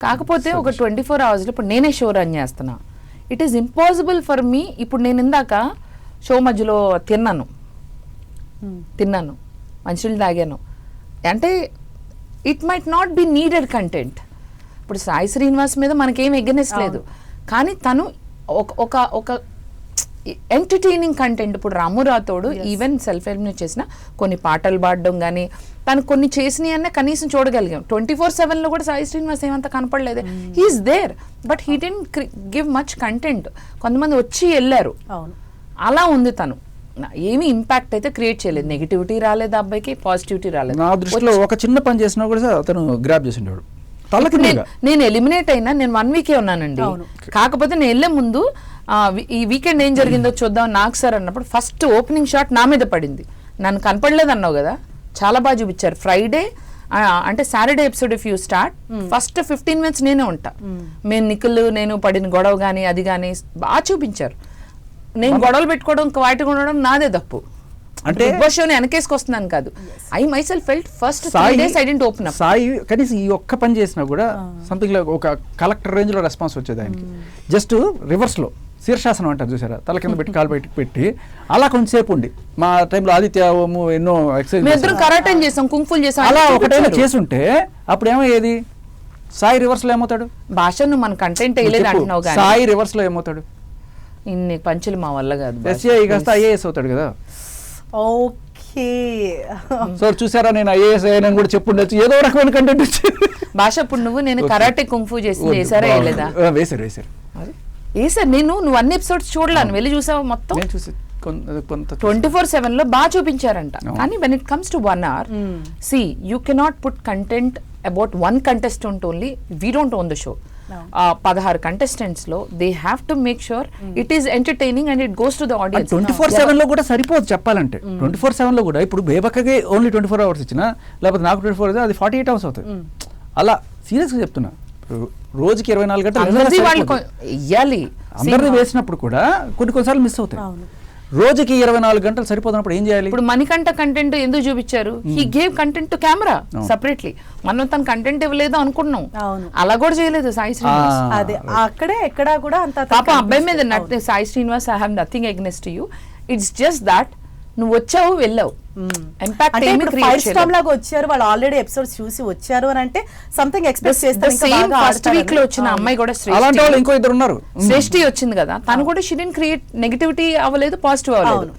కాకపోతే ఒక 24 hours ఇప్పుడు నేనే షో రన్ చేస్తున్నా. It is impossible for me. ఇప్పుడు నేను ఇందాక షో మధ్యలో తిన్నాను మంచినీళ్ళు తాగాను అంటే it might not be needed content. ఇప్పుడు సాయి శ్రీనివాస్ మీద మనకేం ఎగనెస్ లేదు, కానీ తను ఒక ఎంటర్టైనింగ్ కంటెంట్. ఇప్పుడు రాము రాథోడు ఈవెన్ సెల్ఫ్ ఎలిమినేట్ చేసిన కొన్ని పాటలు పాడడం కానీ తను కొన్ని చేసినవి అన్న కనీసం చూడగలిగాం. 24/7 కూడా సాయి శ్రీనివాస్ ఏమంత కనపడలేదు. He is there but he didn't give much content. కొంతమంది వచ్చి వెళ్ళారు, అలా ఉంది. తను ఏమి ఇంపాక్ట్ అయితే క్రియేట్ చేయలేదు. నెగిటివిటీ రాలేదు అబ్బాయికి, పాజిటివిటీ రాలేదు. నా దృష్టిలో ఒక చిన్న పని చేసినా కూడా అతను గ్రాప్ చేసిండాడు. నేను ఎలిమినేట్ అయినా నేను 1 week ఉన్నానండి. కాకపోతే నేను వెళ్ళే ముందు ఈ వీకెండ్ ఏం జరిగిందో చూద్దాం నాకు సార్ అన్నప్పుడు ఫస్ట్ ఓపెనింగ్ షాట్ నా మీద పడింది. నన్ను కనపడలేదు అన్నావు కదా, చాలా బాగా చూపించారు. ఫ్రైడే అంటే Saturday episode if you start first 15 minutes నేనే ఉంటా. మేము నిఖిల్ నేను పడిన గొడవ కానీ అది కానీ బాగా చూపించారు. నేను గొడవలు పెట్టుకోవడం వాటి ఉండడం నాదే తప్పు. అంటే బిగ్ బాస్ షోని వెనకేసుకొస్తున్నాను కాదు. I my self felt first 3 days I didn't open up. Sai కనీసం ఈ ఒక్క పని చేసినా కూడా సంథింగ్ లైక్ ఒక కలెక్టర్ రేంజ్ లో రెస్పాన్స్ వచ్చేది ఆయనకి. జస్ట్ రివర్స్ లో శీర్షాసనం అంటారు చూసారా, తల కింద పెట్టి కాలు బయటకు పెట్టి అలా కొంచెంసేపు ఉండి మా టైంలో ఆదిత్య ఎన్నో ఎక్సర్సైజ్ కరాటం చేసాం, కుంఫుల్ చేసాం, అలా ఒకటైనా చేసుంటే అప్పుడు ఏమయ్యేది? సాయి రివర్స్ లో ఏమవుతాడు? భాష నువ్వు మన కంటెంట్ వేయలేదు అంటున్నావు కానీ సాయి రివర్స్ లో ఏమవుతాడు? ఇన్ని పంచులు మా వల్ల కాదు. ఎస్ఐ కాస్త ఐఏఎస్ అవుతాడు కదా. ఓకే సార్ చూసారా నేను ఐఏఎస్ అయ్యానని కూడా చెప్పుండొచ్చు, ఏదో రకమైన కంటెంట్ వచ్చింది. భాష ఇప్పుడు నువ్వు కరాటే కుంఫు చేసింది వేసారా వేయలేదా? వేసారు వేసారు. నువ్వు అన్ని ఎపిసోడ్స్ చూడలేను, వెళ్ళి చూసావు మొత్తం. 24/7 లో బాగా చూపించారంట. కానీ when it comes to 1 hour, see you cannot put content about 1 contestant only. We don't own the show. 16 contestants లో they have to make sure it is entertaining and it goes to the audience. 24/7 లో కూడా సరిపోదు చెప్పాలంటే. 24/7 లో కూడా ఇప్పుడు బేబక్కకి only 24 hours ఇచ్చినా, లేకపోతే నాకు 24 hours, అది 48 hours అవుతుంది. అలా సీరియస్ గా చెప్తున్నా. రోజుకి 24 గంటలు అందరినీ వేసినప్పుడు కూడా కొన్నిసార్లు మిస్ అవుతాయి. రోజుకి 24 గంటలు సరిపోతున్నప్పుడు ఏం చేయాలి? ఇప్పుడు మణికంఠ కంటెంట్ ఎందుకు చూపించారు? He gave content to camera separately. మనం తన కంటెంట్ ఇవ్వలేదు అనుకున్నాం, అలా కూడా చేయలేదు సాయి శ్రీనివాస్. అదే అక్కడే ఎక్కడా కూడా అంత పాప అబ్బాయి మీద Sai Srinivas I have nothing against you. It's just that నువ్వు వచ్చావు వెళ్ళావు. లాగా వచ్చారు వాళ్ళు, ఆల్రెడీ ఎపిసోడ్స్ చూసి వచ్చారు అని అంటే సంథింగ్ ఎక్స్పెక్ట్ చేస్తారు. ఫస్ట్ వీక్ లో వచ్చిన అమ్మాయి కూడా ఇంకో 2 ఉన్నారు. శ్రేష్ఠి వచ్చింది కదా, తను కూడా షీ డిడ్ంట్ క్రియేట్ నెగటివిటీ అవ్వలేదు, పాజిటివ్ అవ్వలేదు.